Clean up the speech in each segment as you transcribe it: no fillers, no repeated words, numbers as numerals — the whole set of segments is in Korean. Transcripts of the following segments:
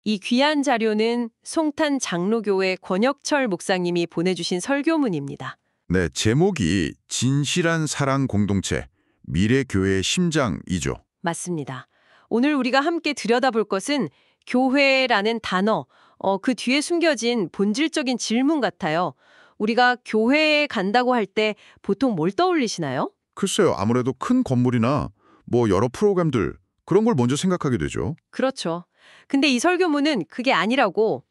이 귀한 자료는 송탄 장로교회 권혁철 목사님이 보내주신 설교문입니다. 네, 제목이 진실한 사랑 공동체, 미래교회의 심장이죠. 맞습니다. 오늘 우리가 함께 들여다볼 것은 교회라는 단어, 그 뒤에 숨겨진 본질적인 질문 같아요. 우리가 교회에 간다고 할 때 보통 뭘 떠올리시나요? 글쎄요, 아무래도 큰 건물이나 여러 프로그램들 그런 걸 먼저 생각하게 되죠. 그렇죠. 근데 이 설교문은 그게 아니라고,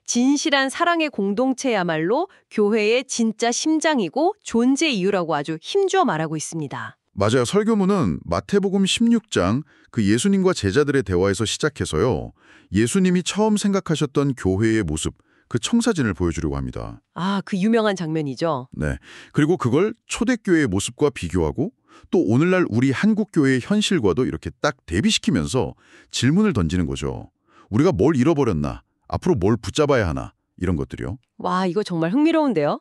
진실한 사랑의 공동체야말로 교회의 진짜 심장이고 존재 이유라고 아주 힘주어 말하고 있습니다. 맞아요. 설교문은 마태복음 16장 그 예수님과 제자들의 대화에서 시작해서요. 예수님이 처음 생각하셨던 교회의 모습, 그 청사진을 보여주려고 합니다. 아, 그 유명한 장면이죠. 네. 그리고 그걸 초대교회의 모습과 비교하고 또 오늘날 우리 한국교회의 현실과도 이렇게 딱 대비시키면서 질문을 던지는 거죠. 우리가 뭘 잃어버렸나? 앞으로 뭘 붙잡아야 하나? 이런 것들이요. 와, 이거 정말 흥미로운데요.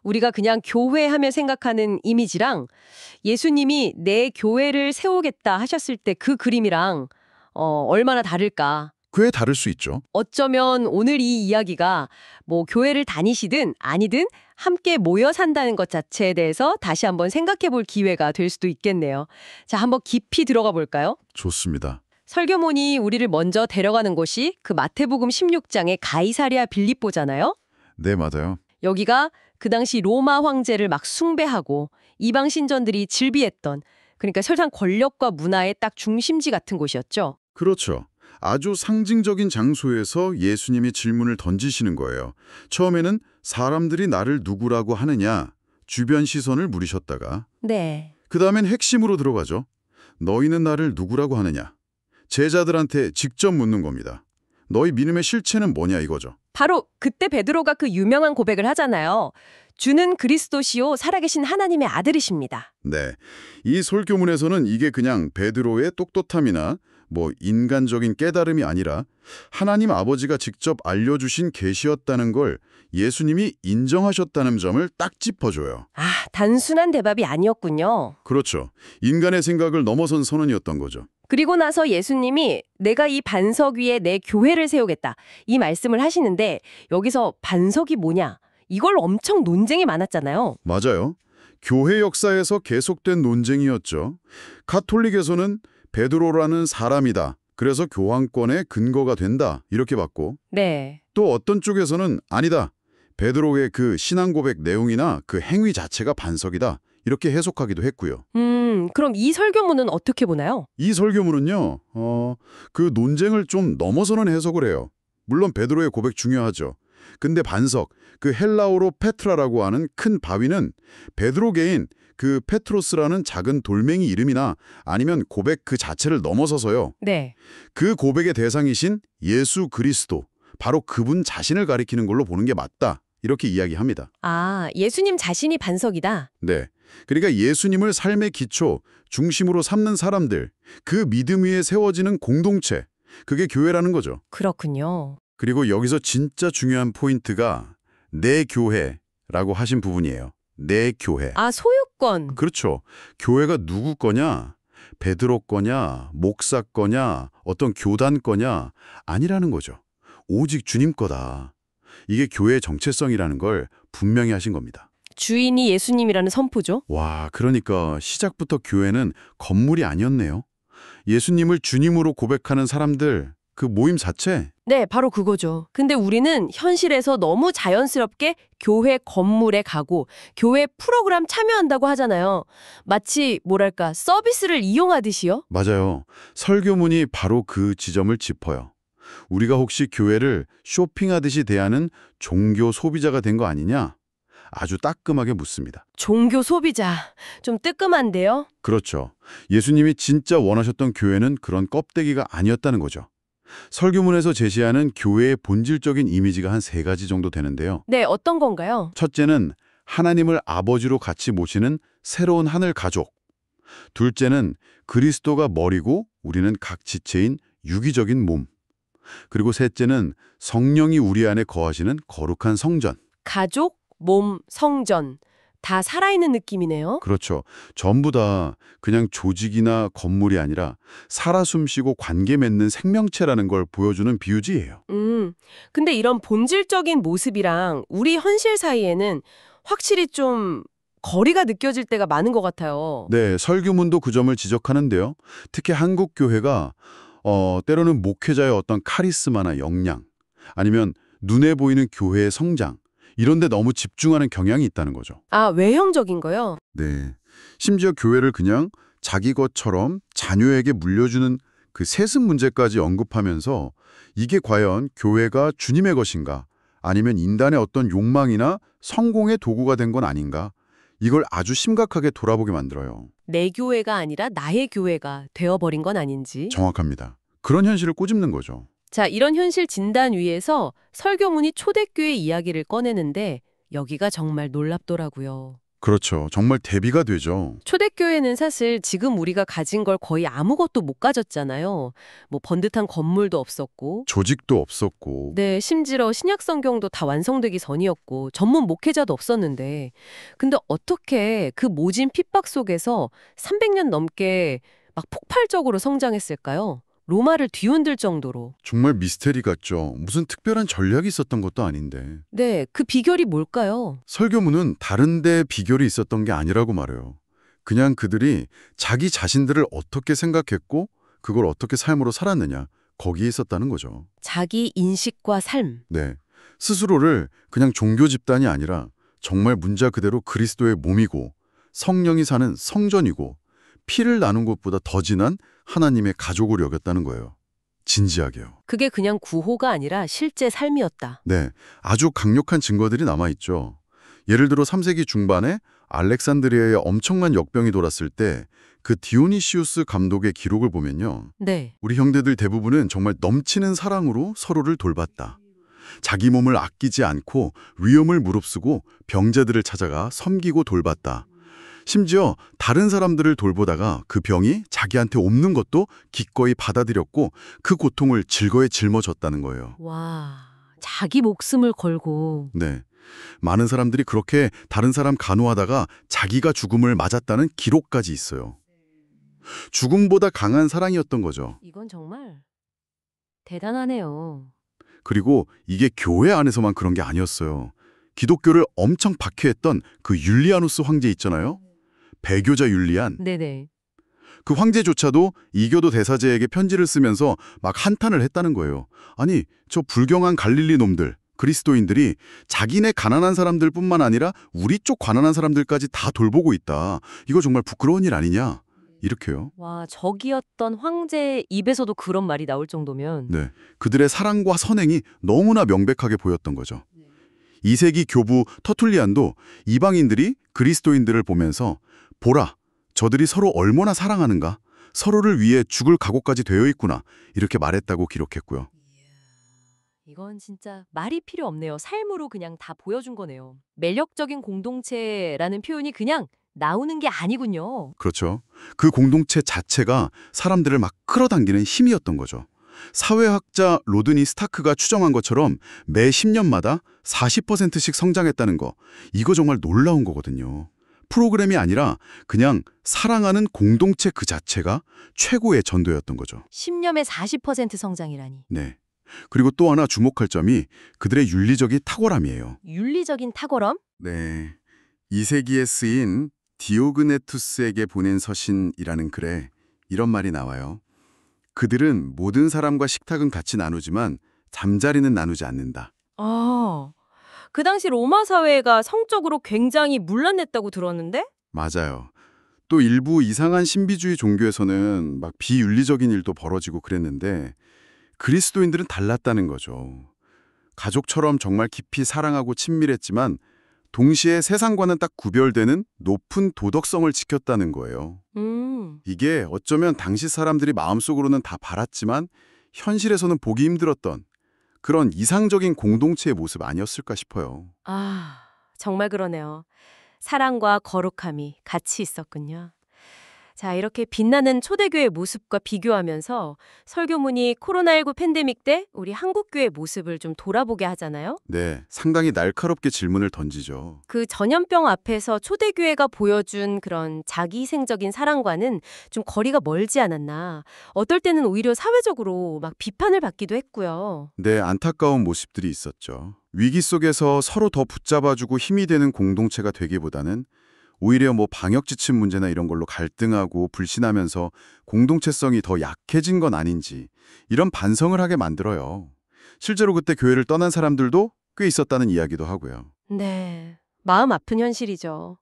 우리가 그냥 교회 하면 생각하는 이미지랑 예수님이 내 교회를 세우겠다 하셨을 때 그 그림이랑 얼마나 다를까. 꽤 다를 수 있죠. 어쩌면 오늘 이 이야기가 교회를 다니시든 아니든 함께 모여 산다는 것 자체에 대해서 다시 한번 생각해 볼 기회가 될 수도 있겠네요. 자, 한번 깊이 들어가 볼까요? 좋습니다. 설교문이 우리를 먼저 데려가는 곳이 그 마태복음 16장의 가이사랴 빌립보잖아요. 네, 맞아요. 여기가 그 당시 로마 황제를 막 숭배하고 이방 신전들이 즐비했던, 그러니까 설상 권력과 문화의 딱 중심지 같은 곳이었죠. 그렇죠. 아주 상징적인 장소에서 예수님이 질문을 던지시는 거예요. 처음에는 사람들이 나를 누구라고 하느냐, 주변 시선을 물으셨다가 네. 그 다음엔 핵심으로 들어가죠. 너희는 나를 누구라고 하느냐. 제자들한테 직접 묻는 겁니다. 너희 믿음의 실체는 뭐냐 이거죠. 바로 그때 베드로가 그 유명한 고백을 하잖아요. 주는 그리스도시요 살아계신 하나님의 아들이십니다. 네, 이 설교문에서는 이게 그냥 베드로의 똑똑함이나 인간적인 깨달음이 아니라 하나님 아버지가 직접 알려주신 계시였다는 걸 예수님이 인정하셨다는 점을 딱 짚어줘요. 아, 단순한 대답이 아니었군요. 그렇죠. 인간의 생각을 넘어선 선언이었던 거죠. 그리고 나서 예수님이 내가 이 반석 위에 내 교회를 세우겠다, 이 말씀을 하시는데 여기서 반석이 뭐냐? 이걸 엄청 논쟁이 많았잖아요. 맞아요. 교회 역사에서 계속된 논쟁이었죠. 가톨릭에서는 베드로라는 사람이다. 그래서 교황권의 근거가 된다. 이렇게 봤고 네. 또 어떤 쪽에서는 아니다. 베드로의 그 신앙 고백 내용이나 그 행위 자체가 반석이다. 이렇게 해석하기도 했고요. 그럼 이 설교문은 어떻게 보나요? 이 설교문은요. 그 논쟁을 좀 넘어서는 해석을 해요. 물론 베드로의 고백 중요하죠. 근데 반석, 그 헬라어로 페트라라고 하는 큰 바위는 베드로계인 그 페트로스라는 작은 돌멩이 이름이나 아니면 고백 그 자체를 넘어서서요. 네. 그 고백의 대상이신 예수 그리스도, 바로 그분 자신을 가리키는 걸로 보는 게 맞다. 이렇게 이야기합니다. 아, 예수님 자신이 반석이다. 네. 그러니까 예수님을 삶의 기초, 중심으로 삼는 사람들, 그 믿음 위에 세워지는 공동체, 그게 교회라는 거죠. 그렇군요. 그리고 여기서 진짜 중요한 포인트가 내 교회라고 하신 부분이에요. 내 교회. 아, 소유권. 그렇죠. 교회가 누구 거냐? 베드로 거냐? 목사 거냐? 어떤 교단 거냐? 아니라는 거죠. 오직 주님 거다. 이게 교회의 정체성이라는 걸 분명히 하신 겁니다. 주인이 예수님이라는 선포죠. 와, 그러니까 시작부터 교회는 건물이 아니었네요. 예수님을 주님으로 고백하는 사람들, 그 모임 자체. 네, 바로 그거죠. 근데 우리는 현실에서 너무 자연스럽게 교회 건물에 가고 교회 프로그램 참여한다고 하잖아요. 마치 서비스를 이용하듯이요. 맞아요. 설교문이 바로 그 지점을 짚어요. 우리가 혹시 교회를 쇼핑하듯이 대하는 종교 소비자가 된 거 아니냐? 아주 따끔하게 묻습니다. 종교 소비자. 좀 뜨끔한데요? 그렇죠. 예수님이 진짜 원하셨던 교회는 그런 껍데기가 아니었다는 거죠. 설교문에서 제시하는 교회의 본질적인 이미지가 한 3가지 정도 되는데요. 네, 어떤 건가요? 첫째는 하나님을 아버지로 같이 모시는 새로운 하늘 가족. 둘째는 그리스도가 머리고 우리는 각 지체인 유기적인 몸. 그리고 셋째는 성령이 우리 안에 거하시는 거룩한 성전. 가족, 몸, 성전. 다 살아있는 느낌이네요. 그렇죠. 전부 다 그냥 조직이나 건물이 아니라 살아 숨쉬고 관계 맺는 생명체라는 걸 보여주는 비유지예요. 근데 이런 본질적인 모습이랑 우리 현실 사이에는 확실히 좀 거리가 느껴질 때가 많은 것 같아요. 네, 설교문도 그 점을 지적하는데요. 특히 한국 교회가 때로는 목회자의 어떤 카리스마나 역량, 아니면 눈에 보이는 교회의 성장, 이런 데 너무 집중하는 경향이 있다는 거죠. 아, 외형적인 거요? 네. 심지어 교회를 그냥 자기 것처럼 자녀에게 물려주는 그 세습 문제까지 언급하면서 이게 과연 교회가 주님의 것인가, 아니면 인간의 어떤 욕망이나 성공의 도구가 된 건 아닌가, 이걸 아주 심각하게 돌아보게 만들어요. 내 교회가 아니라 나의 교회가 되어버린 건 아닌지. 정확합니다. 그런 현실을 꼬집는 거죠. 자, 이런 현실 진단 위에서 설교문이 초대교회 이야기를 꺼내는데 여기가 정말 놀랍더라고요. 그렇죠. 정말 대비가 되죠. 초대교회는 사실 지금 우리가 가진 걸 거의 아무것도 못 가졌잖아요. 뭐 번듯한 건물도 없었고. 조직도 없었고. 네, 심지어 신약 성경도 다 완성되기 전이었고 전문 목회자도 없었는데 근데 어떻게 그 모진 핍박 속에서 300년 넘게 막 폭발적으로 성장했을까요? 로마를 뒤흔들 정도로. 정말 미스테리 같죠. 무슨 특별한 전략이 있었던 것도 아닌데. 네, 그 비결이 뭘까요? 설교문은 다른 데 비결이 있었던 게 아니라고 말해요. 그냥 그들이 자기 자신들을 어떻게 생각했고 그걸 어떻게 삶으로 살았느냐, 거기에 있었다는 거죠. 자기 인식과 삶. 네. 스스로를 그냥 종교 집단이 아니라 정말 문자 그대로 그리스도의 몸이고 성령이 사는 성전이고 피를 나눈 것보다 더 진한 하나님의 가족을 여겼다는 거예요. 진지하게요. 그게 그냥 구호가 아니라 실제 삶이었다. 네, 아주 강력한 증거들이 남아있죠. 예를 들어 3세기 중반에 알렉산드리아에 엄청난 역병이 돌았을 때 그 디오니시우스 감독의 기록을 보면요. 네. 우리 형제들 대부분은 정말 넘치는 사랑으로 서로를 돌봤다. 자기 몸을 아끼지 않고 위험을 무릅쓰고 병자들을 찾아가 섬기고 돌봤다. 심지어 다른 사람들을 돌보다가 그 병이 자기한테 옮는 것도 기꺼이 받아들였고 그 고통을 즐거이 짊어졌다는 거예요. 와, 자기 목숨을 걸고. 네. 많은 사람들이 그렇게 다른 사람 간호하다가 자기가 죽음을 맞았다는 기록까지 있어요. 죽음보다 강한 사랑이었던 거죠. 이건 정말 대단하네요. 그리고 이게 교회 안에서만 그런 게 아니었어요. 기독교를 엄청 박해했던 그 율리아누스 황제 있잖아요. 배교자 율리안. 네네. 그 황제조차도 이교도 대사제에게 편지를 쓰면서 막 한탄을 했다는 거예요. 아니, 저 불경한 갈릴리 놈들, 그리스도인들이 자기네 가난한 사람들뿐만 아니라 우리 쪽 가난한 사람들까지 다 돌보고 있다. 이거 정말 부끄러운 일 아니냐? 이렇게요. 와, 적이었던 황제의 입에서도 그런 말이 나올 정도면. 네, 그들의 사랑과 선행이 너무나 명백하게 보였던 거죠. 2세기 교부 터툴리안도 이방인들이 그리스도인들을 보면서 보라, 저들이 서로 얼마나 사랑하는가, 서로를 위해 죽을 각오까지 되어 있구나, 이렇게 말했다고 기록했고요. 이건 진짜 말이 필요 없네요. 삶으로 그냥 다 보여준 거네요. 매력적인 공동체라는 표현이 그냥 나오는 게 아니군요. 그렇죠. 그 공동체 자체가 사람들을 막 끌어당기는 힘이었던 거죠. 사회학자 로드니 스타크가 추정한 것처럼 매 10년마다 40%씩 성장했다는 거, 이거 정말 놀라운 거거든요. 프로그램이 아니라 그냥 사랑하는 공동체 그 자체가 최고의 전도였던 거죠. 10년에 40% 성장이라니. 네. 그리고 또 하나 주목할 점이 그들의 윤리적인 탁월함이에요. 윤리적인 탁월함? 네. 2세기에 쓰인 디오그네투스에게 보낸 서신이라는 글에 이런 말이 나와요. 그들은 모든 사람과 식탁은 같이 나누지만 잠자리는 나누지 않는다. 아, 그 당시 로마 사회가 성적으로 굉장히 문란했다고 들었는데? 맞아요. 또 일부 이상한 신비주의 종교에서는 막 비윤리적인 일도 벌어지고 그랬는데 그리스도인들은 달랐다는 거죠. 가족처럼 정말 깊이 사랑하고 친밀했지만 동시에 세상과는 딱 구별되는 높은 도덕성을 지켰다는 거예요. 이게 어쩌면 당시 사람들이 마음속으로는 다 바랐지만 현실에서는 보기 힘들었던 그런 이상적인 공동체의 모습 아니었을까 싶어요. 아, 정말 그러네요. 사랑과 거룩함이 같이 있었군요. 자, 이렇게 빛나는 초대교회 모습과 비교하면서 설교문이 코로나19 팬데믹 때 우리 한국교회 모습을 좀 돌아보게 하잖아요. 네, 상당히 날카롭게 질문을 던지죠. 그 전염병 앞에서 초대교회가 보여준 그런 자기희생적인 사랑과는 좀 거리가 멀지 않았나. 어떨 때는 오히려 사회적으로 막 비판을 받기도 했고요. 네, 안타까운 모습들이 있었죠. 위기 속에서 서로 더 붙잡아주고 힘이 되는 공동체가 되기보다는 오히려 방역 지침 문제나 이런 걸로 갈등하고 불신하면서 공동체성이 더 약해진 건 아닌지 이런 반성을 하게 만들어요. 실제로 그때 교회를 떠난 사람들도 꽤 있었다는 이야기도 하고요. 네. 마음 아픈 현실이죠.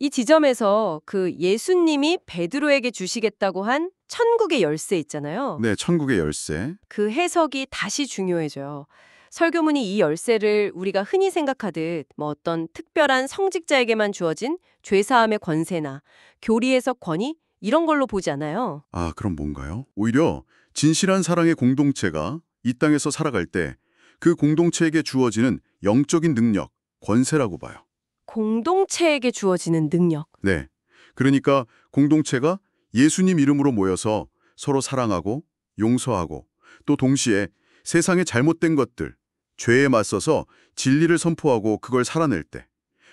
이 지점에서 그 예수님이 베드로에게 주시겠다고 한 천국의 열쇠 있잖아요. 네, 천국의 열쇠. 그 해석이 다시 중요해져요. 설교문이 이 열쇠를 우리가 흔히 생각하듯 어떤 특별한 성직자에게만 주어진 죄사함의 권세나 교리에서 권위 이런 걸로 보지 않아요. 아, 그럼 뭔가요? 오히려 진실한 사랑의 공동체가 이 땅에서 살아갈 때 그 공동체에게 주어지는 영적인 능력, 권세라고 봐요. 공동체에게 주어지는 능력. 네. 그러니까 공동체가 예수님 이름으로 모여서 서로 사랑하고 용서하고 또 동시에 세상의 잘못된 것들, 죄에 맞서서 진리를 선포하고 그걸 살아낼 때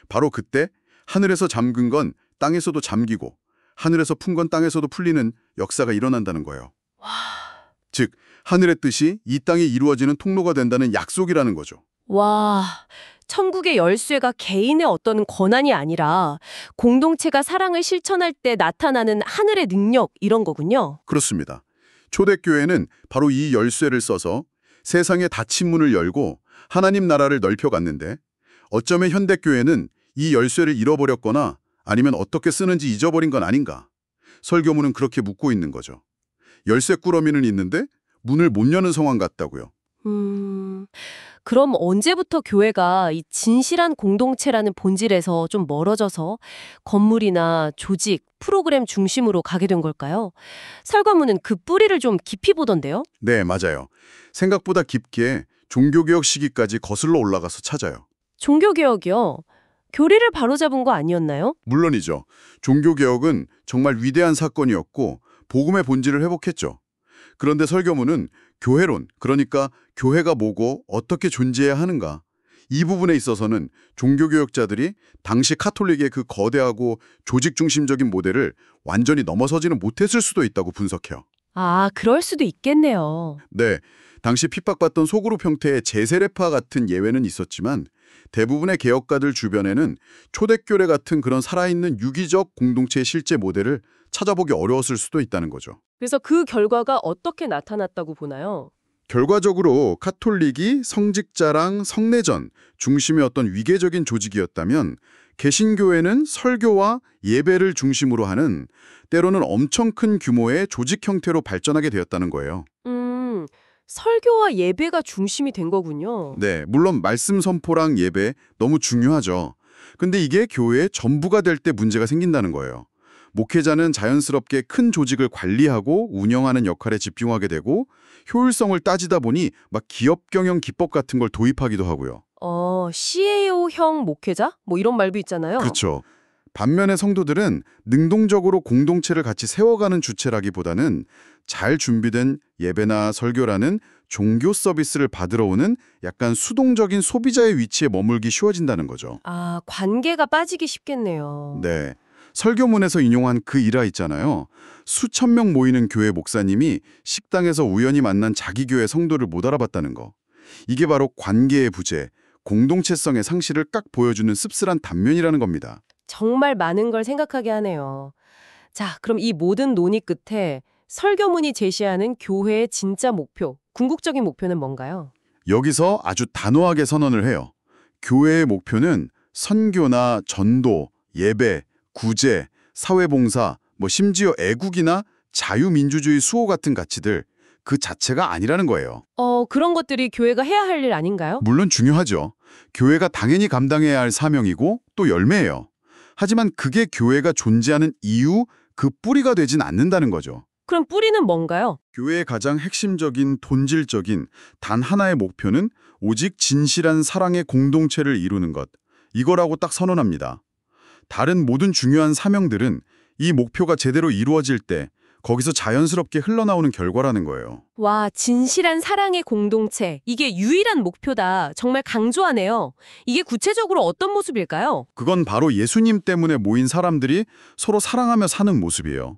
바로 그때 하늘에서 잠근 건 땅에서도 잠기고 하늘에서 푼 건 땅에서도 풀리는 역사가 일어난다는 거예요. 즉, 하늘의 뜻이 이 땅에 이루어지는 통로가 된다는 약속이라는 거죠. 와, 천국의 열쇠가 개인의 어떤 권한이 아니라 공동체가 사랑을 실천할 때 나타나는 하늘의 능력 이런 거군요. 그렇습니다. 초대교회는 바로 이 열쇠를 써서 세상의 닫힌 문을 열고 하나님 나라를 넓혀갔는데 어쩌면 현대교회는 이 열쇠를 잃어버렸거나 아니면 어떻게 쓰는지 잊어버린 건 아닌가. 설교문은 그렇게 묻고 있는 거죠. 열쇠 꾸러미는 있는데 문을 못 여는 상황 같다고요. 그럼 언제부터 교회가 이 진실한 공동체라는 본질에서 좀 멀어져서 건물이나 조직, 프로그램 중심으로 가게 된 걸까요? 설교문은 그 뿌리를 좀 깊이 보던데요? 네, 맞아요. 생각보다 깊게 종교개혁 시기까지 거슬러 올라가서 찾아요. 종교개혁이요? 교리를 바로잡은 거 아니었나요? 물론이죠. 종교개혁은 정말 위대한 사건이었고 복음의 본질을 회복했죠. 그런데 설교문은 교회론, 그러니까 교회가 뭐고 어떻게 존재해야 하는가, 이 부분에 있어서는 종교개혁자들이 당시 카톨릭의 그 거대하고 조직 중심적인 모델을 완전히 넘어서지는 못했을 수도 있다고 분석해요. 아, 그럴 수도 있겠네요. 네, 당시 핍박받던 소그룹 형태의 제세례파 같은 예외는 있었지만 대부분의 개혁가들 주변에는 초대교회 같은 그런 살아있는 유기적 공동체의 실제 모델을 찾아보기 어려웠을 수도 있다는 거죠. 그래서 그 결과가 어떻게 나타났다고 보나요? 결과적으로 카톨릭이 성직자랑 성내전 중심의 어떤 위계적인 조직이었다면 개신교회는 설교와 예배를 중심으로 하는 때로는 엄청 큰 규모의 조직 형태로 발전하게 되었다는 거예요. 설교와 예배가 중심이 된 거군요. 네, 물론 말씀 선포랑 예배 너무 중요하죠. 근데 이게 교회의 전부가 될 때 문제가 생긴다는 거예요. 목회자는 자연스럽게 큰 조직을 관리하고 운영하는 역할에 집중하게 되고 효율성을 따지다 보니 막 기업 경영 기법 같은 걸 도입하기도 하고요. CAO형 목회자? 이런 말도 있잖아요. 그렇죠. 반면에 성도들은 능동적으로 공동체를 같이 세워가는 주체라기보다는 잘 준비된 예배나 설교라는 종교 서비스를 받으러 오는 약간 수동적인 소비자의 위치에 머물기 쉬워진다는 거죠. 아, 관계가 빠지기 쉽겠네요. 네. 설교문에서 인용한 그 일화 있잖아요. 수천 명 모이는 교회 목사님이 식당에서 우연히 만난 자기 교회 성도를 못 알아봤다는 거. 이게 바로 관계의 부재, 공동체성의 상실을 깍 보여주는 씁쓸한 단면이라는 겁니다. 정말 많은 걸 생각하게 하네요. 자, 그럼 이 모든 논의 끝에 설교문이 제시하는 교회의 진짜 목표, 궁극적인 목표는 뭔가요? 여기서 아주 단호하게 선언을 해요. 교회의 목표는 선교나 전도, 예배, 구제, 사회봉사, 심지어 애국이나 자유민주주의 수호 같은 가치들 그 자체가 아니라는 거예요. 그런 것들이 교회가 해야 할 일 아닌가요? 물론 중요하죠. 교회가 당연히 감당해야 할 사명이고 또 열매예요. 하지만 그게 교회가 존재하는 이유, 그 뿌리가 되진 않는다는 거죠. 그럼 뿌리는 뭔가요? 교회의 가장 핵심적인 본질적인 단 하나의 목표는 오직 진실한 사랑의 공동체를 이루는 것. 이거라고 딱 선언합니다. 다른 모든 중요한 사명들은 이 목표가 제대로 이루어질 때 거기서 자연스럽게 흘러나오는 결과라는 거예요. 와, 진실한 사랑의 공동체. 이게 유일한 목표다. 정말 강조하네요. 이게 구체적으로 어떤 모습일까요? 그건 바로 예수님 때문에 모인 사람들이 서로 사랑하며 사는 모습이에요.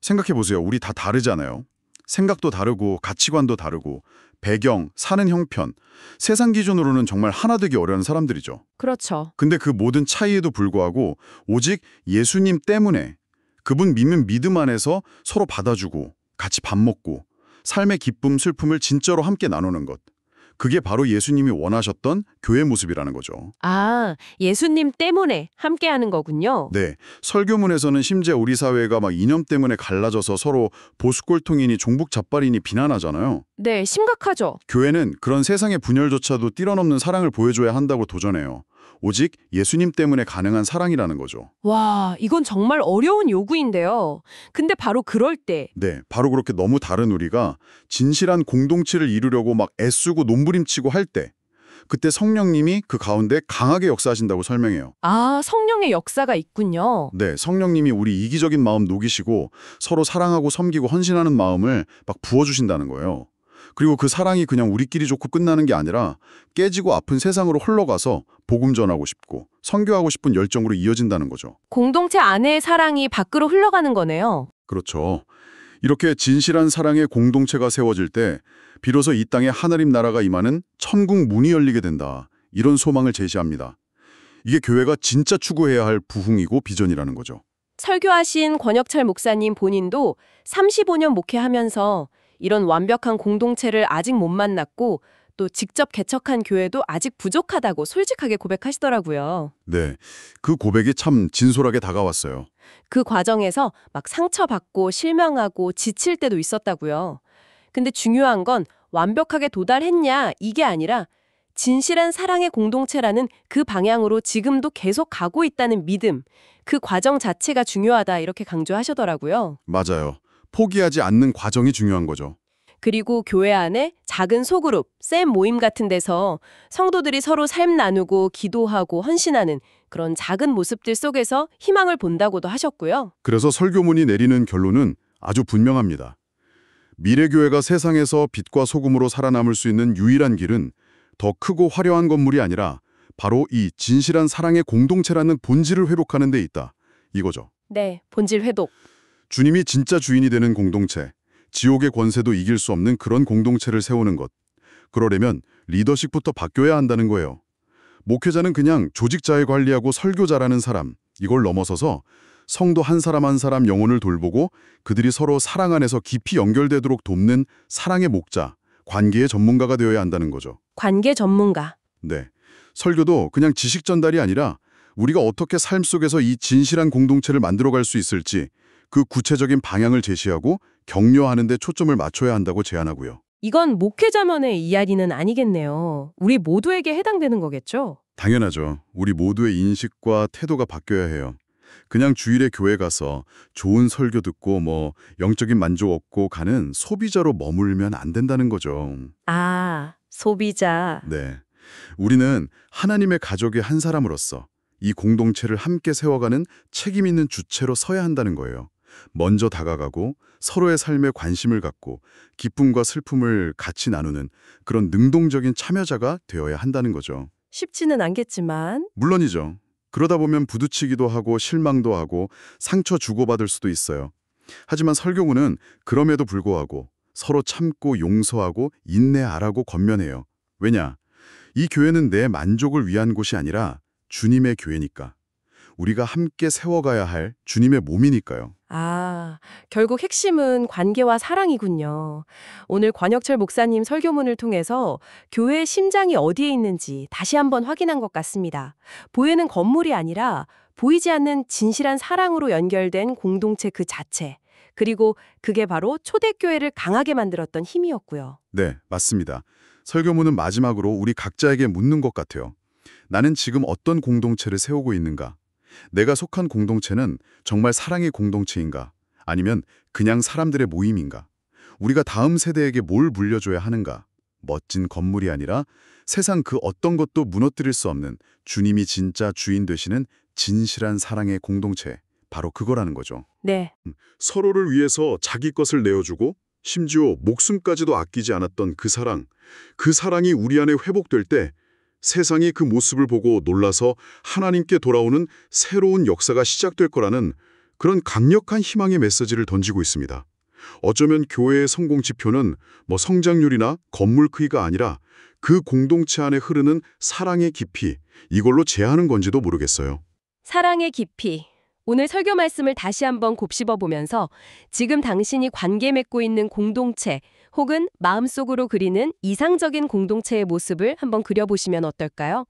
생각해보세요. 우리 다 다르잖아요. 생각도 다르고 가치관도 다르고 배경, 사는 형편, 세상 기준으로는 정말 하나 되기 어려운 사람들이죠. 그렇죠. 근데 그 모든 차이에도 불구하고 오직 예수님 때문에 그분 믿는 믿음 안에서 서로 받아주고 같이 밥 먹고 삶의 기쁨, 슬픔을 진짜로 함께 나누는 것. 그게 바로 예수님이 원하셨던 교회 모습이라는 거죠. 아, 예수님 때문에 함께하는 거군요. 네, 설교문에서는 심지어 우리 사회가 막 이념 때문에 갈라져서 서로 보수골통이니 종북잡발이니 비난하잖아요. 네, 심각하죠. 교회는 그런 세상의 분열조차도 뛰어넘는 사랑을 보여줘야 한다고 도전해요. 오직 예수님 때문에 가능한 사랑이라는 거죠. 와, 이건 정말 어려운 요구인데요. 근데 바로 그럴 때 네, 바로 그렇게 너무 다른 우리가 진실한 공동체를 이루려고 막 애쓰고 몸부림치고 할 때 그때 성령님이 그 가운데 강하게 역사하신다고 설명해요. 아, 성령의 역사가 있군요. 네, 성령님이 우리 이기적인 마음 녹이시고 서로 사랑하고 섬기고 헌신하는 마음을 막 부어주신다는 거예요. 그리고 그 사랑이 그냥 우리끼리 좋고 끝나는 게 아니라 깨지고 아픈 세상으로 흘러가서 복음 전하고 싶고 선교하고 싶은 열정으로 이어진다는 거죠. 공동체 안의 사랑이 밖으로 흘러가는 거네요. 그렇죠. 이렇게 진실한 사랑의 공동체가 세워질 때 비로소 이 땅에 하나님 나라가 임하는 천국 문이 열리게 된다. 이런 소망을 제시합니다. 이게 교회가 진짜 추구해야 할 부흥이고 비전이라는 거죠. 설교하신 권혁철 목사님 본인도 35년 목회하면서 이런 완벽한 공동체를 아직 못 만났고 또 직접 개척한 교회도 아직 부족하다고 솔직하게 고백하시더라고요. 네, 그 고백이 참 진솔하게 다가왔어요. 그 과정에서 막 상처받고 실망하고 지칠 때도 있었다고요. 근데 중요한 건 완벽하게 도달했냐 이게 아니라 진실한 사랑의 공동체라는 그 방향으로 지금도 계속 가고 있다는 믿음, 그 과정 자체가 중요하다 이렇게 강조하시더라고요. 맞아요. 포기하지 않는 과정이 중요한 거죠. 그리고 교회 안에 작은 소그룹, 쌤 모임 같은 데서 성도들이 서로 삶 나누고 기도하고 헌신하는 그런 작은 모습들 속에서 희망을 본다고도 하셨고요. 그래서 설교문이 내리는 결론은 아주 분명합니다. 미래교회가 세상에서 빛과 소금으로 살아남을 수 있는 유일한 길은 더 크고 화려한 건물이 아니라 바로 이 진실한 사랑의 공동체라는 본질을 회복하는 데 있다. 이거죠. 네, 본질 회복. 주님이 진짜 주인이 되는 공동체, 지옥의 권세도 이길 수 없는 그런 공동체를 세우는 것. 그러려면 리더십부터 바뀌어야 한다는 거예요. 목회자는 그냥 조직 잘 관리하고 설교 잘하는 사람, 이걸 넘어서서 성도 한 사람 한 사람 영혼을 돌보고 그들이 서로 사랑 안에서 깊이 연결되도록 돕는 사랑의 목자, 관계의 전문가가 되어야 한다는 거죠. 관계 전문가. 네, 설교도 그냥 지식 전달이 아니라 우리가 어떻게 삶 속에서 이 진실한 공동체를 만들어갈 수 있을지 그 구체적인 방향을 제시하고 격려하는 데 초점을 맞춰야 한다고 제안하고요. 이건 목회자만의 이야기는 아니겠네요. 우리 모두에게 해당되는 거겠죠? 당연하죠. 우리 모두의 인식과 태도가 바뀌어야 해요. 그냥 주일에 교회 가서 좋은 설교 듣고 영적인 만족 얻고 가는 소비자로 머물면 안 된다는 거죠. 아, 소비자. 네. 우리는 하나님의 가족의 한 사람으로서 이 공동체를 함께 세워가는 책임 있는 주체로 서야 한다는 거예요. 먼저 다가가고 서로의 삶에 관심을 갖고 기쁨과 슬픔을 같이 나누는 그런 능동적인 참여자가 되어야 한다는 거죠. 쉽지는 않겠지만 물론이죠. 그러다 보면 부딪히기도 하고 실망도 하고 상처 주고받을 수도 있어요. 하지만 설교문은 그럼에도 불구하고 서로 참고 용서하고 인내하라고 권면해요. 왜냐? 이 교회는 내 만족을 위한 곳이 아니라 주님의 교회니까. 우리가 함께 세워가야 할 주님의 몸이니까요. 아, 결국 핵심은 관계와 사랑이군요. 오늘 권혁철 목사님 설교문을 통해서 교회의 심장이 어디에 있는지 다시 한번 확인한 것 같습니다. 보이는 건물이 아니라 보이지 않는 진실한 사랑으로 연결된 공동체 그 자체. 그리고 그게 바로 초대교회를 강하게 만들었던 힘이었고요. 네, 맞습니다. 설교문은 마지막으로 우리 각자에게 묻는 것 같아요. 나는 지금 어떤 공동체를 세우고 있는가? 내가 속한 공동체는 정말 사랑의 공동체인가? 아니면 그냥 사람들의 모임인가? 우리가 다음 세대에게 뭘 물려줘야 하는가? 멋진 건물이 아니라 세상 그 어떤 것도 무너뜨릴 수 없는 주님이 진짜 주인 되시는 진실한 사랑의 공동체, 바로 그거라는 거죠. 네. 서로를 위해서 자기 것을 내어주고 심지어 목숨까지도 아끼지 않았던 그 사랑이 우리 안에 회복될 때 세상이 그 모습을 보고 놀라서 하나님께 돌아오는 새로운 역사가 시작될 거라는 그런 강력한 희망의 메시지를 던지고 있습니다. 어쩌면 교회의 성공 지표는 뭐 성장률이나 건물 크기가 아니라 그 공동체 안에 흐르는 사랑의 깊이, 이걸로 제하는 건지도 모르겠어요. 사랑의 깊이. 오늘 설교 말씀을 다시 한번 곱씹어 보면서 지금 당신이 관계 맺고 있는 공동체 혹은 마음속으로 그리는 이상적인 공동체의 모습을 한번 그려보시면 어떨까요?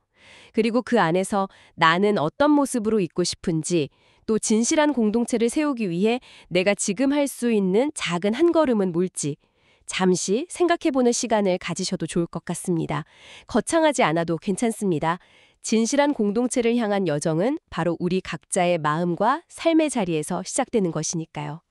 그리고 그 안에서 나는 어떤 모습으로 있고 싶은지, 또 진실한 공동체를 세우기 위해 내가 지금 할 수 있는 작은 한 걸음은 뭘지 잠시 생각해보는 시간을 가지셔도 좋을 것 같습니다. 거창하지 않아도 괜찮습니다. 진실한 공동체를 향한 여정은 바로 우리 각자의 마음과 삶의 자리에서 시작되는 것이니까요.